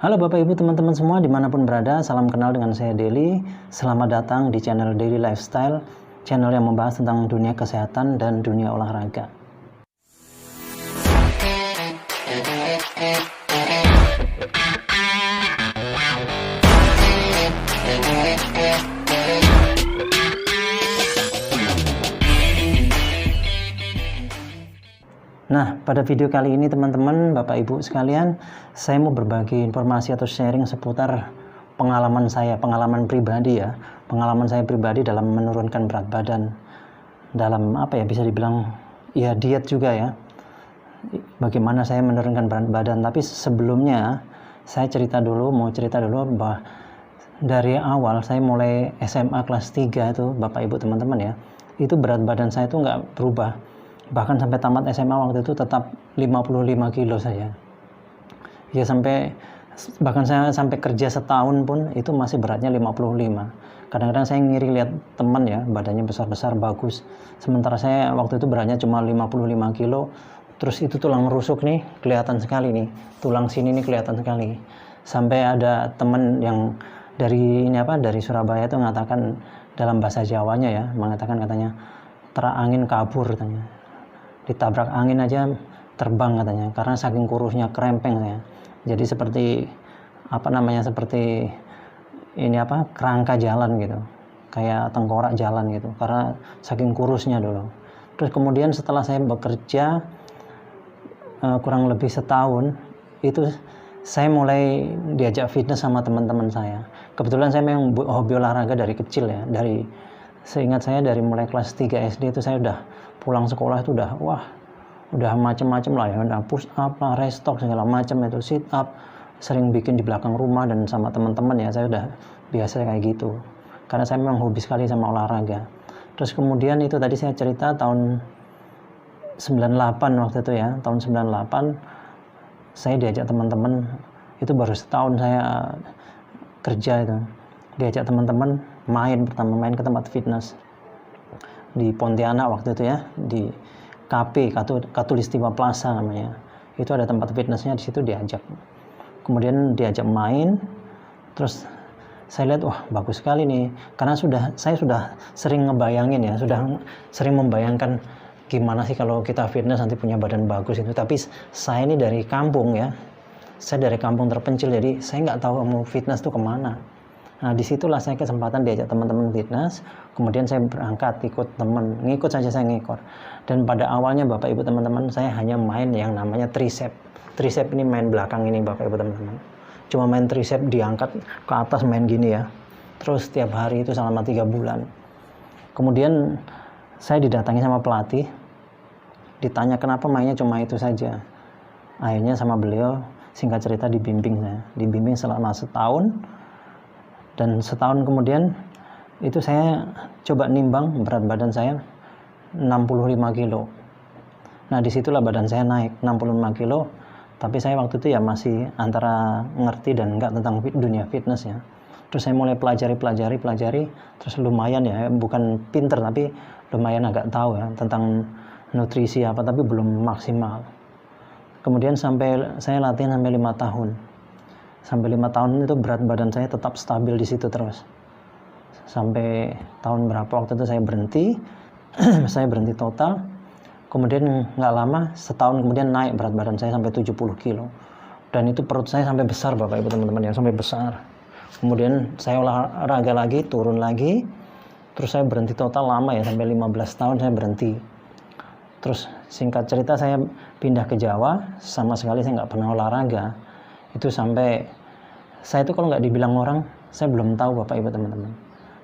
Halo Bapak Ibu teman-teman semua dimanapun berada, salam kenal dengan saya Deli. Selamat datang di channel Daily Lifestyle, channel yang membahas tentang dunia kesehatan dan dunia olahraga. Nah, pada video kali ini teman-teman, Bapak Ibu sekalian, saya mau berbagi informasi atau sharing seputar pengalaman saya, pengalaman pribadi ya. Pengalaman saya pribadi dalam menurunkan berat badan. Dalam bisa dibilang ya diet juga ya. Bagaimana saya menurunkan berat badan, tapi sebelumnya saya mau cerita dulu bahwa dari awal saya mulai SMA kelas 3 itu Bapak Ibu teman-teman ya. Itu berat badan saya itu nggak berubah. Bahkan sampai tamat SMA waktu itu tetap 55 kilo saja. Ya bahkan saya sampai kerja setahun pun itu masih beratnya 55. Kadang-kadang saya ngiri lihat teman ya, badannya besar-besar bagus. Sementara saya waktu itu beratnya cuma 55 kilo. Terus itu tulang rusuk nih kelihatan sekali nih. Tulang sini nih kelihatan sekali. Sampai ada teman yang dari Surabaya itu mengatakan dalam bahasa Jawanya ya, katanya terangin kabur katanya. Ditabrak angin aja terbang katanya, karena saking kurusnya, krempeng ya. Jadi seperti kerangka jalan gitu, kayak tengkorak jalan gitu, karena saking kurusnya dulu. Terus kemudian setelah saya bekerja kurang lebih setahun, itu saya mulai diajak fitness sama teman-teman saya. Kebetulan saya memang hobi olahraga dari kecil ya, seingat saya dari mulai kelas 3 SD itu saya udah pulang sekolah itu udah macem-macem lah ya, udah push up lah, restock segala macam itu, sit up, sering bikin di belakang rumah dan sama teman-teman ya, saya udah biasa kayak gitu karena saya memang hobi sekali sama olahraga. Terus kemudian itu tadi saya cerita tahun 98 waktu itu ya, tahun 98 saya diajak teman-teman, itu baru setahun saya kerja itu, diajak teman-teman main ke tempat fitness di Pontianak waktu itu ya, di KP Katulistiwa Plaza namanya. Itu ada tempat fitnessnya, di situ diajak. Kemudian diajak main, terus saya lihat bagus sekali nih, karena saya sudah sering ngebayangin ya, sudah sering membayangkan gimana sih kalau kita fitness nanti punya badan bagus itu. Tapi saya ini dari kampung ya, saya dari kampung terpencil, jadi saya nggak tahu mau fitness tuh kemana. Nah disitulah saya kesempatan diajak teman-teman fitness, kemudian saya berangkat ikut teman, ngikut saja saya ngikut. Dan pada awalnya Bapak Ibu teman-teman, saya hanya main yang namanya tricep. Tricep ini main belakang ini Bapak Ibu teman-teman. Cuma main tricep, diangkat ke atas main gini ya. Terus setiap hari itu selama 3 bulan. Kemudian saya didatangi sama pelatih, ditanya kenapa mainnya cuma itu saja. Akhirnya sama beliau, singkat cerita dibimbing selama setahun. Dan setahun kemudian itu saya coba nimbang berat badan saya 65 kilo. Nah disitulah badan saya naik 65 kilo. Tapi saya waktu itu ya masih antara ngerti dan enggak tentang dunia fitness ya. Terus saya mulai pelajari. Terus lumayan ya, bukan pinter tapi lumayan agak tahu ya tentang nutrisi tapi belum maksimal. Kemudian sampai saya latihan sampai 5 tahun. Sampai 5 tahun itu berat badan saya tetap stabil di situ terus. Sampai tahun berapa waktu itu saya berhenti, saya berhenti total. Kemudian nggak lama, setahun kemudian naik berat badan saya sampai 70 kilo. Dan itu perut saya sampai besar Bapak Ibu teman-teman ya, sampai besar. Kemudian saya olahraga lagi, turun lagi. Terus saya berhenti total lama ya, sampai 15 tahun saya berhenti. Terus singkat cerita saya pindah ke Jawa, sama sekali saya nggak pernah olahraga. Itu sampai saya itu kalau nggak dibilang orang, saya belum tahu Bapak Ibu teman-teman.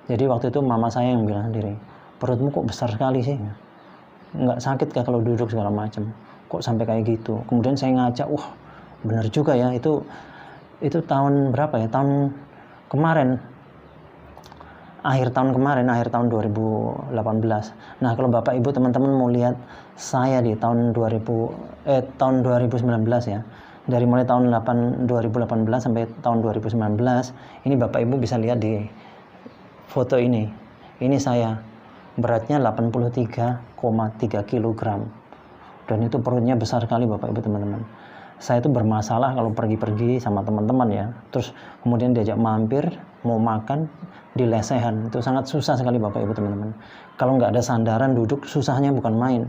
Jadi waktu itu mama saya yang bilang sendiri, perutmu kok besar sekali sih, nggak sakit kah kalau duduk segala macam, kok sampai kayak gitu. Kemudian saya ngaca, bener juga ya, itu tahun berapa ya, tahun kemarin, akhir tahun 2018. Nah kalau Bapak Ibu teman-teman mau lihat saya di tahun 2019 ya, dari mulai tahun 2018 sampai tahun 2019, ini Bapak Ibu bisa lihat di foto ini. Ini saya beratnya 83,3 kg. Dan itu perutnya besar sekali Bapak Ibu teman-teman. saya itu bermasalah kalau pergi-pergi sama teman-teman ya, terus kemudian diajak mampir mau makan di lesehan, itu sangat susah sekali Bapak Ibu teman-teman. Kalau nggak ada sandaran duduk, susahnya bukan main,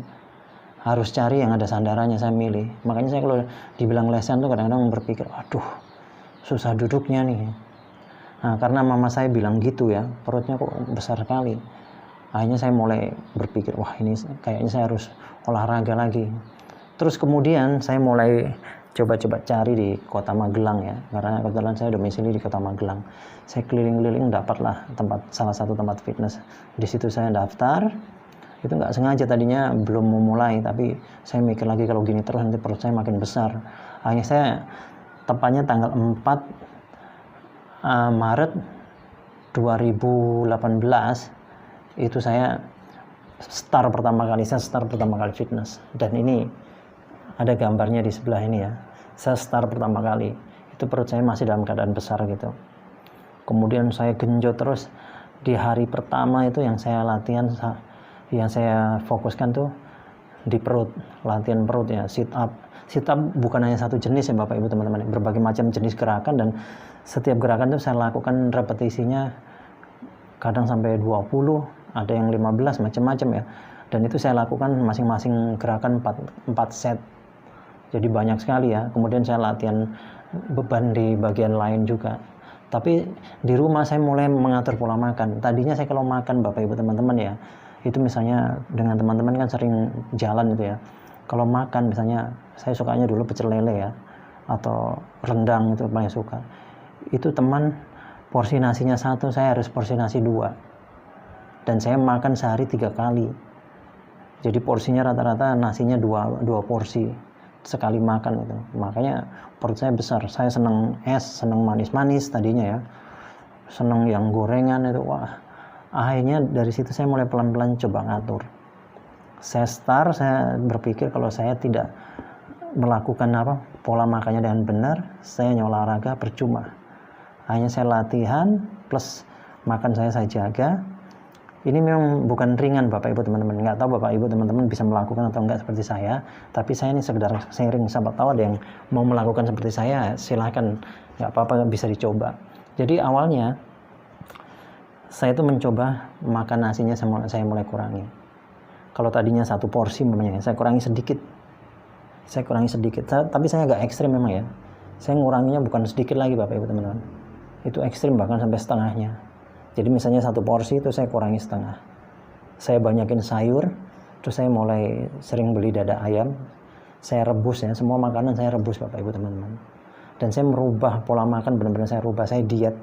harus cari yang ada sandarannya. Saya milih, makanya saya kalau dibilang lesehan tuh kadang-kadang berpikir, aduh susah duduknya nih. Nah, karena mama saya bilang gitu ya, perutnya kok besar sekali, akhirnya saya mulai berpikir, wah ini kayaknya saya harus olahraga lagi. Terus kemudian saya mulai coba-coba cari di Kota Magelang ya, karena kebetulan saya domisili di Kota Magelang. Saya keliling-keliling, dapatlah salah satu tempat fitness. Di situ saya daftar. Itu nggak sengaja, tadinya belum mau mulai, tapi saya mikir lagi kalau gini terus nanti perut saya makin besar. Akhirnya saya tepatnya tanggal 4 Maret 2018 itu saya start pertama kali fitness. Dan ini ada gambarnya di sebelah ini ya, saya start pertama kali itu perut saya masih dalam keadaan besar gitu. Kemudian saya genjot terus. Di hari pertama itu yang saya latihan, yang saya fokuskan tuh di perut, latihan perut ya, sit up bukan hanya satu jenis ya Bapak Ibu teman-teman, berbagai macam jenis gerakan, dan setiap gerakan tuh saya lakukan repetisinya kadang sampai 20, ada yang 15, macam-macam ya. Dan itu saya lakukan masing-masing gerakan 4 set. Jadi banyak sekali ya. Kemudian saya latihan beban di bagian lain juga. Tapi di rumah saya mulai mengatur pola makan. Tadinya saya kalau makan Bapak Ibu teman-teman ya, itu misalnya dengan teman-teman kan sering jalan gitu ya. Kalau makan misalnya saya sukanya dulu pecel lele ya, atau rendang itu paling suka. Itu teman porsi nasinya 1, saya harus porsi nasi 2. Dan saya makan sehari 3 kali. Jadi porsinya rata-rata nasinya 2 porsi sekali makan itu. Makanya perut saya besar. Saya senang es, senang manis-manis tadinya ya, senang yang gorengan itu. Wah, akhirnya dari situ saya mulai pelan-pelan coba ngatur. Saya berpikir kalau saya tidak melakukan pola makannya dengan benar, saya olahraga percuma. Akhirnya saya latihan plus makan saya jaga. Ini memang bukan ringan Bapak Ibu teman-teman. Nggak tahu Bapak Ibu teman-teman bisa melakukan atau enggak seperti saya. Tapi saya ini sekedar sharing. Siapa tahu ada yang mau melakukan seperti saya, silahkan. Nggak apa-apa, bisa dicoba. Jadi awalnya saya itu mencoba makan nasinya saya mulai kurangi. Kalau tadinya 1 porsi memangnya, saya kurangi sedikit. Tapi saya agak ekstrim memang ya. Saya nguranginya bukan sedikit lagi Bapak Ibu teman-teman. Itu ekstrim, bahkan sampai setengahnya. Jadi misalnya 1 porsi itu saya kurangi setengah. Saya banyakin sayur, terus saya mulai sering beli dada ayam. Saya rebus ya, semua makanan saya rebus Bapak Ibu teman-teman. Dan saya merubah pola makan, benar-benar saya rubah, saya diet.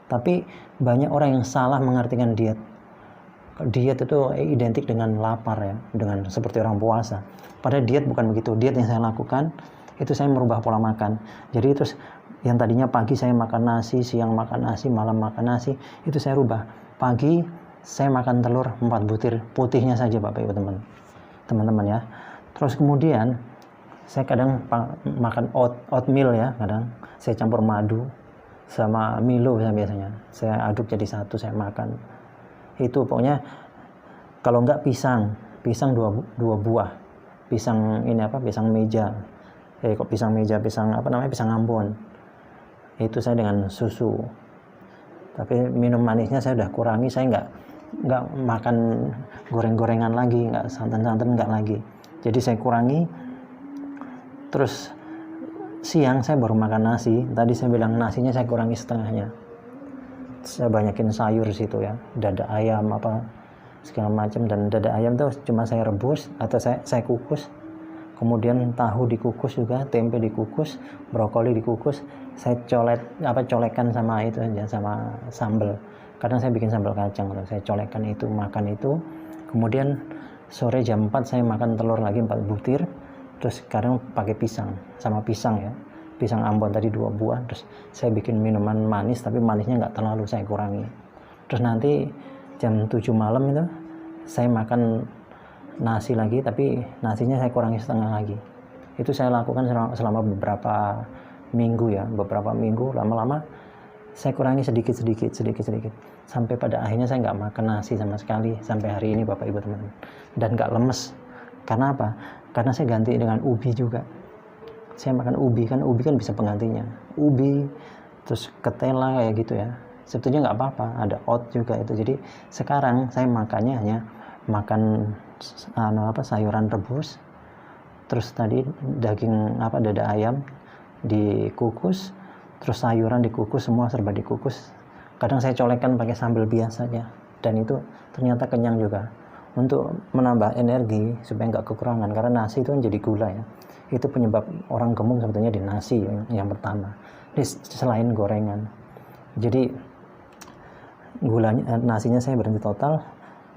Tapi banyak orang yang salah mengartikan diet. Diet itu identik dengan lapar ya, dengan seperti orang puasa. Padahal diet bukan begitu. Diet yang saya lakukan, itu saya merubah pola makan. Jadi terus yang tadinya pagi saya makan nasi, siang makan nasi, malam makan nasi, itu saya rubah. Pagi saya makan telur 4 butir putihnya saja Bapak Ibu teman-teman ya. Terus kemudian saya kadang makan oatmeal ya, kadang saya campur madu sama Milo biasanya. Saya aduk jadi satu, saya makan. Itu pokoknya kalau enggak pisang 2 buah. Pisang ini pisang meja. Pisang Ambon. Itu saya dengan susu. Tapi minum manisnya saya udah kurangi, saya nggak makan goreng-gorengan lagi, nggak santan-santan nggak lagi. Jadi saya kurangi. Terus siang saya baru makan nasi. Tadi saya bilang nasinya saya kurangi setengahnya. Saya banyakin sayur situ ya, dada ayam segala macam. Dan dada ayam tuh cuma saya rebus atau saya kukus. Kemudian tahu dikukus juga, tempe dikukus, brokoli dikukus. Saya colekkan sama itu aja, sama sambal. Kadang saya bikin sambal kacang, saya colekkan itu, makan itu. Kemudian sore jam 4 saya makan telur lagi 4 butir. Terus kadang pakai pisang ya. Pisang Ambon tadi 2 buah. Terus saya bikin minuman manis, tapi manisnya nggak terlalu, saya kurangi. Terus nanti jam 7 malam itu saya makan nasi lagi, tapi nasinya saya kurangi setengah lagi. Itu saya lakukan selama beberapa minggu ya, lama-lama saya kurangi sedikit sampai pada akhirnya saya nggak makan nasi sama sekali sampai hari ini Bapak Ibu teman-teman. Dan nggak lemes. Karena apa? Karena saya ganti dengan ubi juga. saya makan ubi kan bisa penggantinya, ubi terus ketela kayak gitu ya, sebetulnya nggak apa-apa, ada oat juga itu. Jadi sekarang saya makannya hanya makan sayuran rebus, terus tadi daging dada ayam dikukus, terus sayuran dikukus, semua serba dikukus. Kadang saya colekkan pakai sambal biasanya, dan itu ternyata kenyang juga. Untuk menambah energi supaya nggak kekurangan, karena nasi itu kan jadi gula ya, itu penyebab orang gemuk sebetulnya di nasi yang pertama. Ini selain gorengan, jadi gulanya, nasinya saya berhenti total,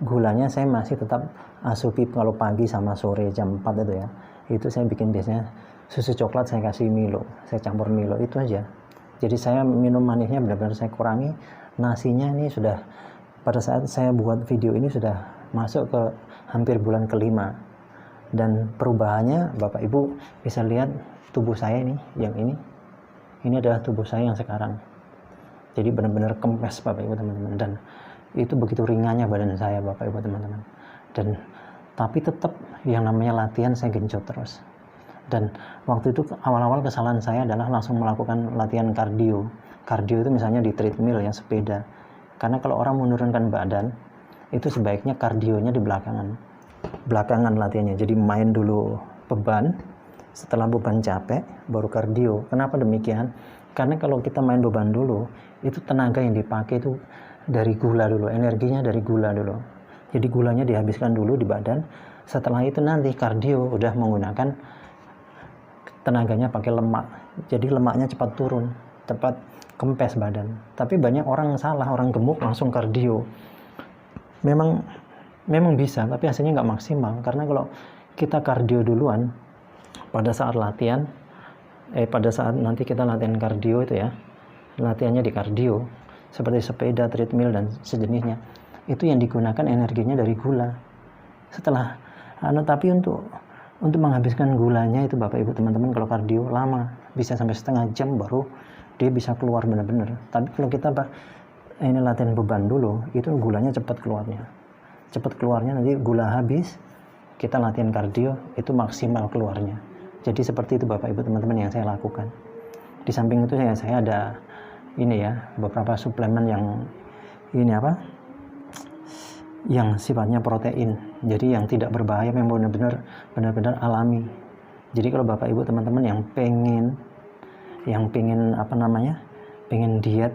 gulanya saya masih tetap asupi kalau pagi sama sore jam 4 itu ya, itu saya bikin biasanya susu coklat, saya kasih Milo, saya campur Milo, itu aja. Jadi saya minum manisnya benar-benar saya kurangi. Nasinya ini sudah, pada saat saya buat video ini sudah masuk ke hampir bulan kelima, dan perubahannya Bapak Ibu bisa lihat tubuh saya ini, yang ini adalah tubuh saya yang sekarang. Jadi benar-benar kempes Bapak Ibu teman-teman, dan itu begitu ringannya badan saya Bapak Ibu teman-teman. Dan tapi tetap yang namanya latihan saya genjot terus. Dan waktu itu awal-awal kesalahan saya adalah langsung melakukan latihan kardio. Kardio itu misalnya di treadmill ya, sepeda. Karena kalau orang menurunkan badan itu sebaiknya kardionya di belakangan latihannya. Jadi main dulu beban, setelah beban capek baru kardio. Kenapa demikian? Karena kalau kita main beban dulu, itu tenaga yang dipakai itu dari gula dulu, energinya dari gula dulu. Jadi gulanya dihabiskan dulu di badan. Setelah itu nanti kardio udah menggunakan tenaganya pakai lemak. Jadi lemaknya cepat turun, cepat kempes badan. Tapi banyak orang salah, orang gemuk langsung kardio. Memang bisa, tapi hasilnya nggak maksimal. Karena kalau kita kardio duluan, pada saat latihan, pada saat nanti kita latihan kardio itu ya, latihannya di kardio, seperti sepeda, treadmill, dan sejenisnya, itu yang digunakan energinya dari gula. Setelah, tapi untuk menghabiskan gulanya itu Bapak Ibu teman-teman, kalau kardio lama, bisa sampai setengah jam baru dia bisa keluar benar-benar. Tapi kalau kita ini latihan beban dulu, itu gulanya cepat keluarnya, nanti gula habis, kita latihan kardio, itu maksimal keluarnya. Jadi seperti itu Bapak Ibu teman-teman yang saya lakukan. Di samping itu saya ada ini ya, beberapa suplemen yang sifatnya protein, jadi yang tidak berbahaya, memang benar-benar alami. Jadi kalau Bapak Ibu teman-teman yang pengen pengen diet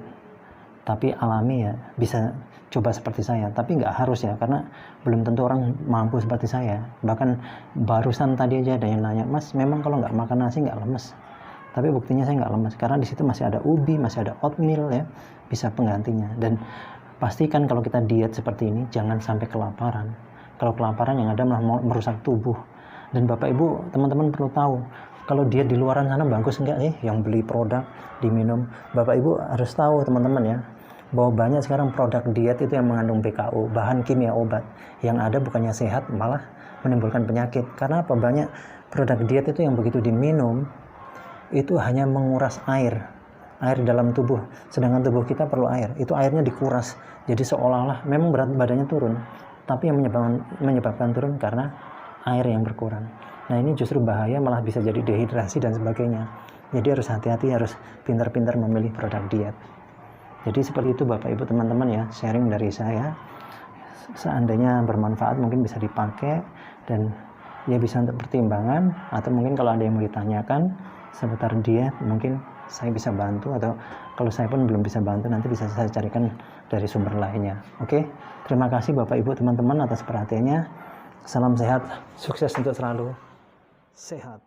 tapi alami ya, bisa coba seperti saya. Tapi nggak harus ya, karena belum tentu orang mampu seperti saya. Bahkan barusan tadi aja ada yang nanya, Mas, memang kalau nggak makan nasi nggak lemes? Tapi buktinya saya nggak lemes, karena di situ masih ada ubi, masih ada oatmeal ya, bisa penggantinya. Dan pastikan kalau kita diet seperti ini jangan sampai kelaparan. Kalau kelaparan yang ada malah merusak tubuh. Dan Bapak Ibu teman-teman perlu tahu, kalau diet di luaran sana bagus enggak sih, yang beli produk diminum. Bapak Ibu harus tahu teman-teman ya, bahwa banyak sekarang produk diet itu yang mengandung BKO, bahan kimia obat, yang ada bukannya sehat malah menimbulkan penyakit. Karena apa? Banyak produk diet itu yang begitu diminum itu hanya menguras air dalam tubuh, sedangkan tubuh kita perlu air. Itu airnya dikuras, jadi seolah-olah memang berat badannya turun, tapi yang menyebabkan turun karena air yang berkurang. Nah ini justru bahaya, malah bisa jadi dehidrasi dan sebagainya. Jadi harus hati-hati, harus pintar-pintar memilih produk diet. Jadi seperti itu Bapak Ibu teman-teman ya, sharing dari saya. Seandainya bermanfaat mungkin bisa dipakai, dan ya bisa untuk pertimbangan, atau mungkin kalau ada yang mau ditanyakan seputar diet, mungkin saya bisa bantu, atau kalau saya pun belum bisa bantu, nanti bisa saya carikan dari sumber lainnya. Oke, terima kasih Bapak Ibu teman-teman atas perhatiannya. Salam sehat, sukses untuk selalu sehat.